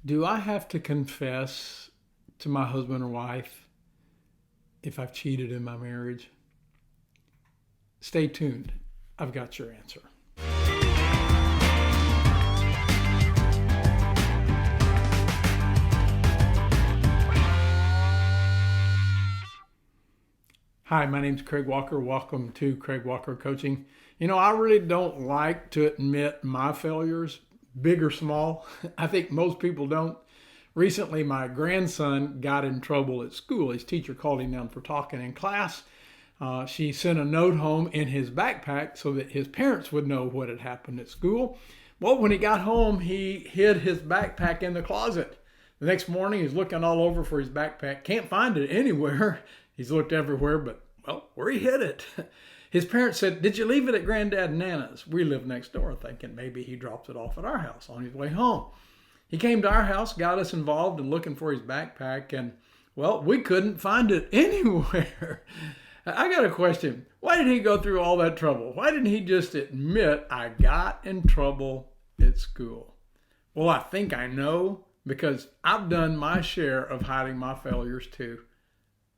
Do I have to confess to my husband or wife if I've cheated in my marriage? Stay tuned. I've got your answer. Hi, my name's Craig Walker. Welcome to Craig Walker Coaching. I really don't like to admit my failures, big or small. I think most people don't. Recently, my grandson got in trouble at school. His teacher called him down for talking in class. She sent a note home in his backpack so that his parents would know what had happened at school. Well, when he got home, he hid his backpack in the closet. The next morning, he's looking all over for his backpack. Can't find it anywhere. He's looked everywhere, but, where he hid it. His parents said, "Did you leave it at Granddad and Nana's?" We live next door, thinking maybe he dropped it off at our house on his way home. He came to our house, got us involved in looking for his backpack, and, we couldn't find it anywhere. I got a question. Why did he go through all that trouble? Why didn't he just admit, "I got in trouble at school"? Well, I think I know, because I've done my share of hiding my failures too.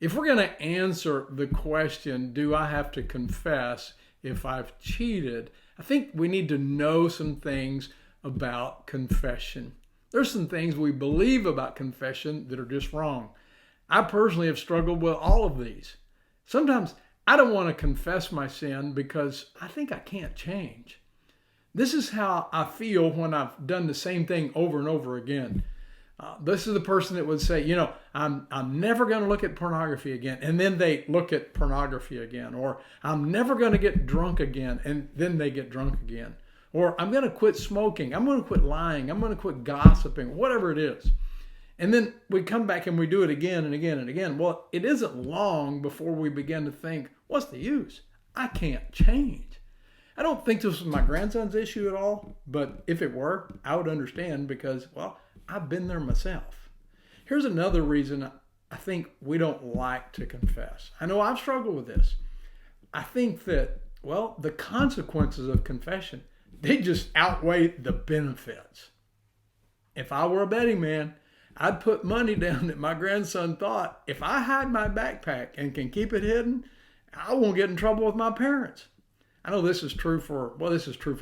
If we're going to answer the question, do I have to confess if I've cheated? I think we need to know some things about confession. There's some things we believe about confession that are just wrong. I personally have struggled with all of these. Sometimes I don't want to confess my sin because I think I can't change. This is how I feel when I've done the same thing over and over again. This is the person that would say, I'm never going to look at pornography again. And then they look at pornography again. Or I'm never going to get drunk again. And then they get drunk again. Or I'm going to quit smoking. I'm going to quit lying. I'm going to quit gossiping, whatever it is. And then we come back and we do it again and again and again. Well, it isn't long before we begin to think, what's the use? I can't change. I don't think this was my grandson's issue at all. But if it were, I would understand because, I've been there myself. Here's another reason I think we don't like to confess. I know I've struggled with this. I think that, the consequences of confession, they just outweigh the benefits. If I were a betting man, I'd put money down that my grandson thought, if I hide my backpack and can keep it hidden, I won't get in trouble with my parents. I know this is true for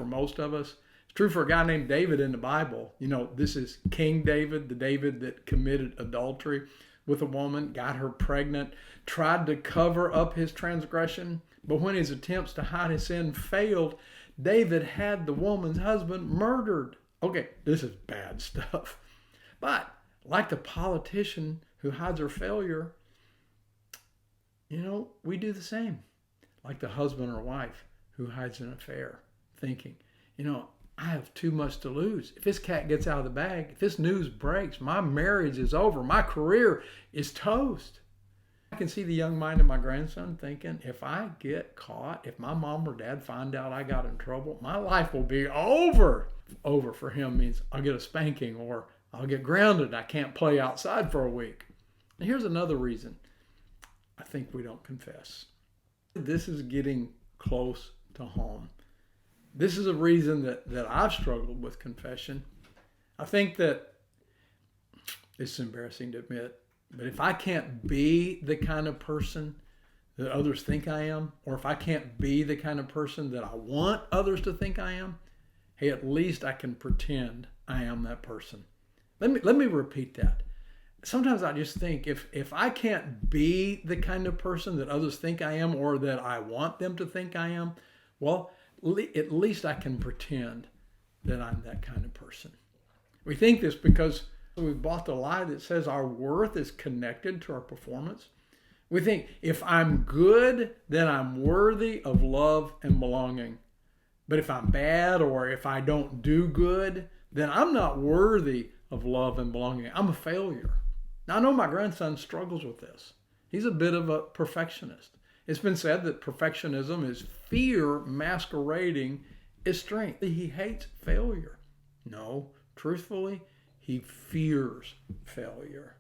most of us. True for a guy named David in the Bible. This is King David, the David that committed adultery with a woman, got her pregnant, tried to cover up his transgression, but when his attempts to hide his sin failed, David had the woman's husband murdered. Okay, this is bad stuff. But like the politician who hides her failure, we do the same. Like the husband or wife who hides an affair, thinking, I have too much to lose. If this cat gets out of the bag, if this news breaks, my marriage is over. My career is toast. I can see the young mind of my grandson thinking, if I get caught, if my mom or dad find out I got in trouble, my life will be over. Over for him means I'll get a spanking or I'll get grounded. I can't play outside for a week. And here's another reason I think we don't confess. This is getting close to home. This is a reason that I've struggled with confession. I think that it's embarrassing to admit, but if I can't be the kind of person that others think I am, or if I can't be the kind of person that I want others to think I am, hey, at least I can pretend I am that person. Let me repeat that. Sometimes I just think if I can't be the kind of person that others think I am or that I want them to think I am, at least I can pretend that I'm that kind of person. We think this because we've bought the lie that says our worth is connected to our performance. We think if I'm good, then I'm worthy of love and belonging. But if I'm bad or if I don't do good, then I'm not worthy of love and belonging. I'm a failure. Now, I know my grandson struggles with this. He's a bit of a perfectionist. It's been said that perfectionism is fear masquerading as strength. He hates failure. No, truthfully, he fears failure.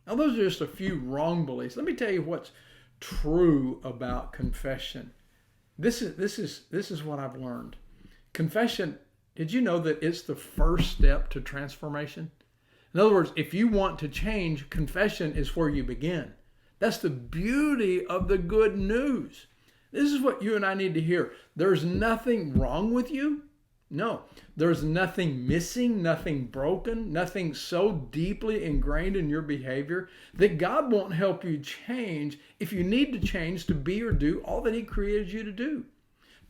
Now, those are just a few wrong beliefs. Let me tell you what's true about confession. This is what I've learned. Confession, did you know that it's the first step to transformation? In other words, if you want to change, confession is where you begin. That's the beauty of the good news. This is what you and I need to hear. There's nothing wrong with you. No, there's nothing missing, nothing broken, nothing so deeply ingrained in your behavior that God won't help you change if you need to change to be or do all that He created you to do.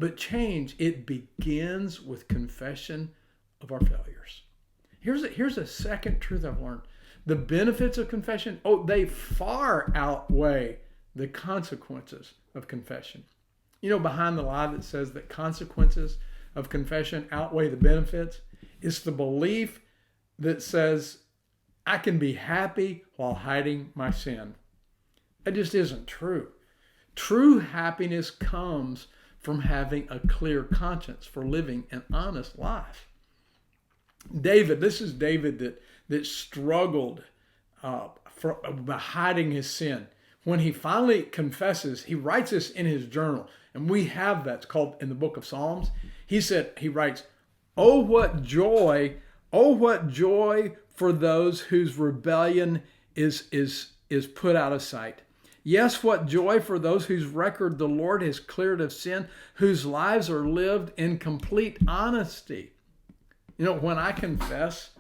But change, it begins with confession of our failures. Here's a second truth I've learned. The benefits of confession, they far outweigh the consequences of confession. You know, behind the lie that says that consequences of confession outweigh the benefits, it's the belief that says I can be happy while hiding my sin. That just isn't true. True happiness comes from having a clear conscience, for living an honest life. This is David that struggled by hiding his sin. When he finally confesses, he writes this in his journal, and we have that. It's called in the book of Psalms. He writes, oh, what joy for those whose rebellion is put out of sight. Yes, what joy for those whose record the Lord has cleared of sin, whose lives are lived in complete honesty. You know, when I confess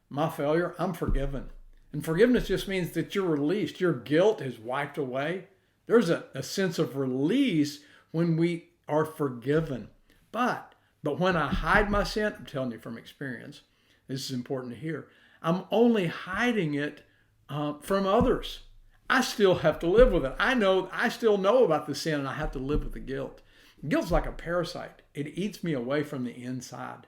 my failure, I'm forgiven. And forgiveness just means that you're released. Your guilt is wiped away. There's a sense of release when we are forgiven. But when I hide my sin, I'm telling you from experience, this is important to hear, I'm only hiding it from others. I still have to live with it. I still know about the sin, and I have to live with the guilt. Guilt's like a parasite. It eats me away from the inside.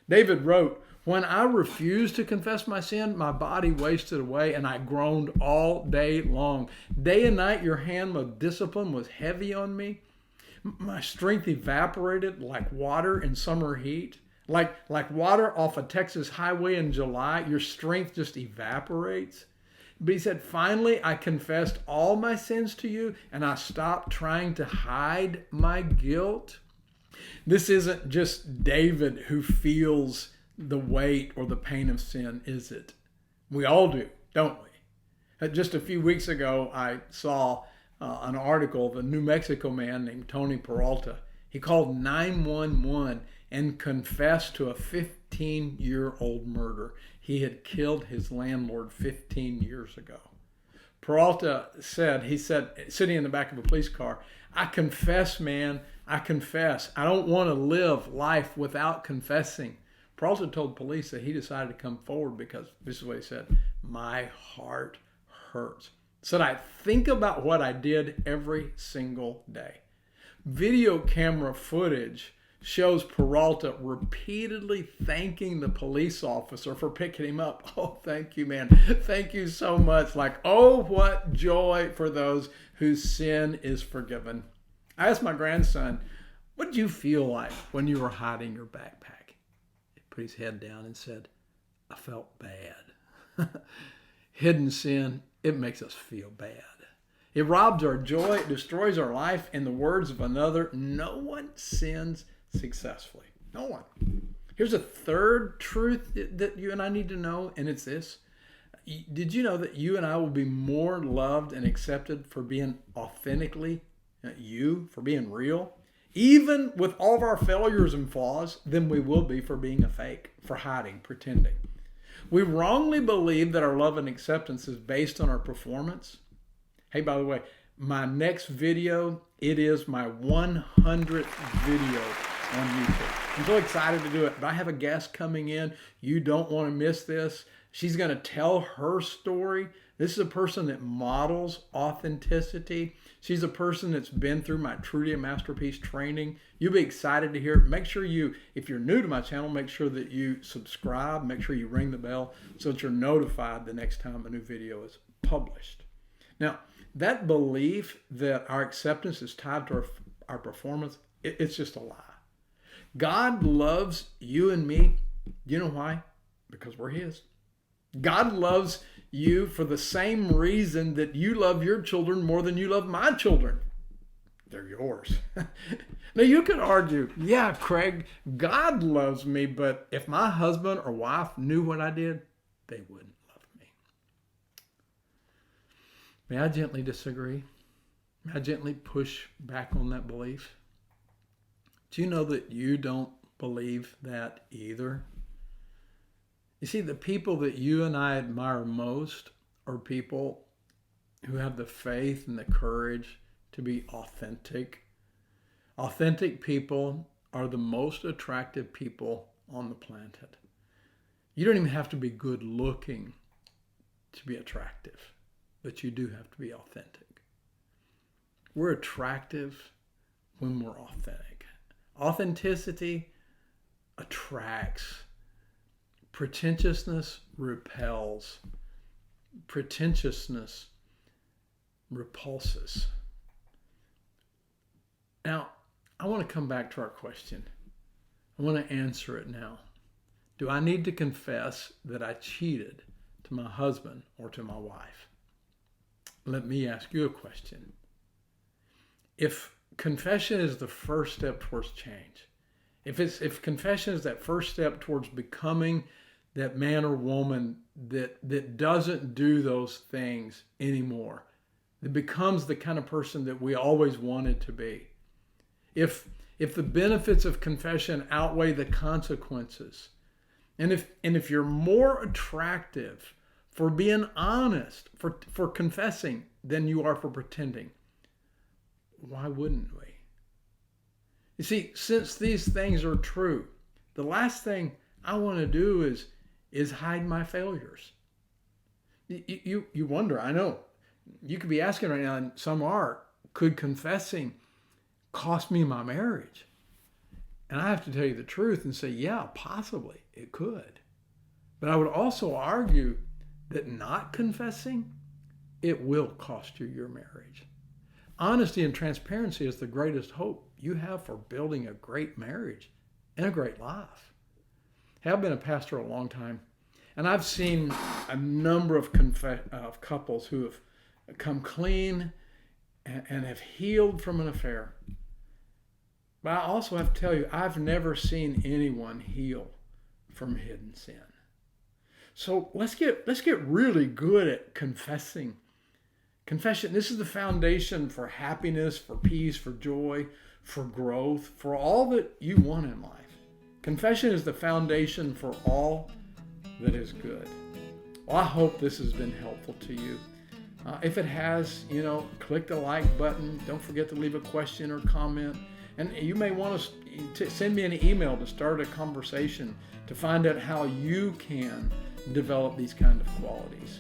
David wrote, when I refused to confess my sin, my body wasted away, and I groaned all day long. Day and night, your hand of discipline was heavy on me. My strength evaporated like water in summer heat. Like water off a Texas highway in July, your strength just evaporates. But he said, finally, I confessed all my sins to you, and I stopped trying to hide my guilt. This isn't just David who feels the weight or the pain of sin, is it? We all do, don't we? Just a few weeks ago, I saw an article of a New Mexico man named Tony Peralta. He called 911 and confessed to a 15-year-old murder. He had killed his landlord 15 years ago. Peralta said, sitting in the back of a police car, I confess, man, I confess. I don't want to live life without confessing. Peralta told police that he decided to come forward because, this is what he said, my heart hurts. Said, I think about what I did every single day. Video camera footage shows Peralta repeatedly thanking the police officer for picking him up. Oh, thank you, man. Thank you so much. Like, oh, what joy for those whose sin is forgiven. I asked my grandson, what did you feel like when you were hiding your backpack? He put his head down and said, I felt bad. Hidden sin, it makes us feel bad. It robs our joy. It destroys our life. In the words of another, no one sins successfully. No one. Here's a third truth that you and I need to know, and it's this. Did you know that you and I will be more loved and accepted for being authentically you, for being real, even with all of our failures and flaws, than we will be for being a fake, for hiding, pretending? We wrongly believe that our love and acceptance is based on our performance. Hey, by the way, my next video, it is my 100th video on YouTube. I'm so excited to do it, but I have a guest coming in. You don't want to miss this. She's going to tell her story. This is a person that models authenticity. She's a person that's been through my Truly a Masterpiece training. You'll be excited to hear it. Make sure if you're new to my channel, make sure that you subscribe. Make sure you ring the bell so that you're notified the next time a new video is published. Now, that belief that our acceptance is tied to our performance, it's just a lie. God loves you and me. You know why? Because we're His. God loves you for the same reason that you love your children more than you love my children. They're yours. Now, you could argue, yeah, Craig, God loves me, but if my husband or wife knew what I did, they wouldn't May I gently disagree? May I gently push back on that belief? Do you know that you don't believe that either? You see, the people that you and I admire most are people who have the faith and the courage to be authentic. Authentic people are the most attractive people on the planet. You don't even have to be good looking to be attractive, but you do have to be authentic. We're attractive when we're authentic. Authenticity attracts. Pretentiousness repels. Pretentiousness repulses. Now, I want to come back to our question. I want to answer it now. Do I need to confess that I cheated to my husband or to my wife? Let me ask you a question. If confession is the first step towards change, if confession is that first step towards becoming that man or woman that doesn't do those things anymore, that becomes the kind of person that we always wanted to be, if the benefits of confession outweigh the consequences, and if you're more attractive for being honest, for confessing than you are for pretending, why wouldn't we? You see, since these things are true, the last thing I want to do is hide my failures. You wonder, I know, you could be asking right now, and some are, could confessing cost me my marriage? And I have to tell you the truth and say, yeah, possibly it could. But I would also argue that not confessing, it will cost you your marriage. Honesty and transparency is the greatest hope you have for building a great marriage and a great life. Hey, I've been a pastor a long time, and I've seen a number of couples who have come clean and have healed from an affair. But I also have to tell you, I've never seen anyone heal from hidden sin. So let's get really good at confessing. Confession, this is the foundation for happiness, for peace, for joy, for growth, for all that you want in life. Confession is the foundation for all that is good. Well, I hope this has been helpful to you. If it has, click the like button. Don't forget to leave a question or comment. And you may want to send me an email to start a conversation to find out how you can develop these kind of qualities.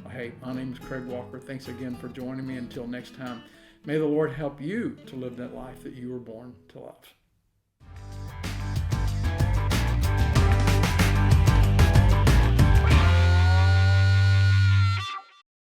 Hey, my name is Craig Walker. Thanks again for joining me. Until next time, may the Lord help you to live that life that you were born to love.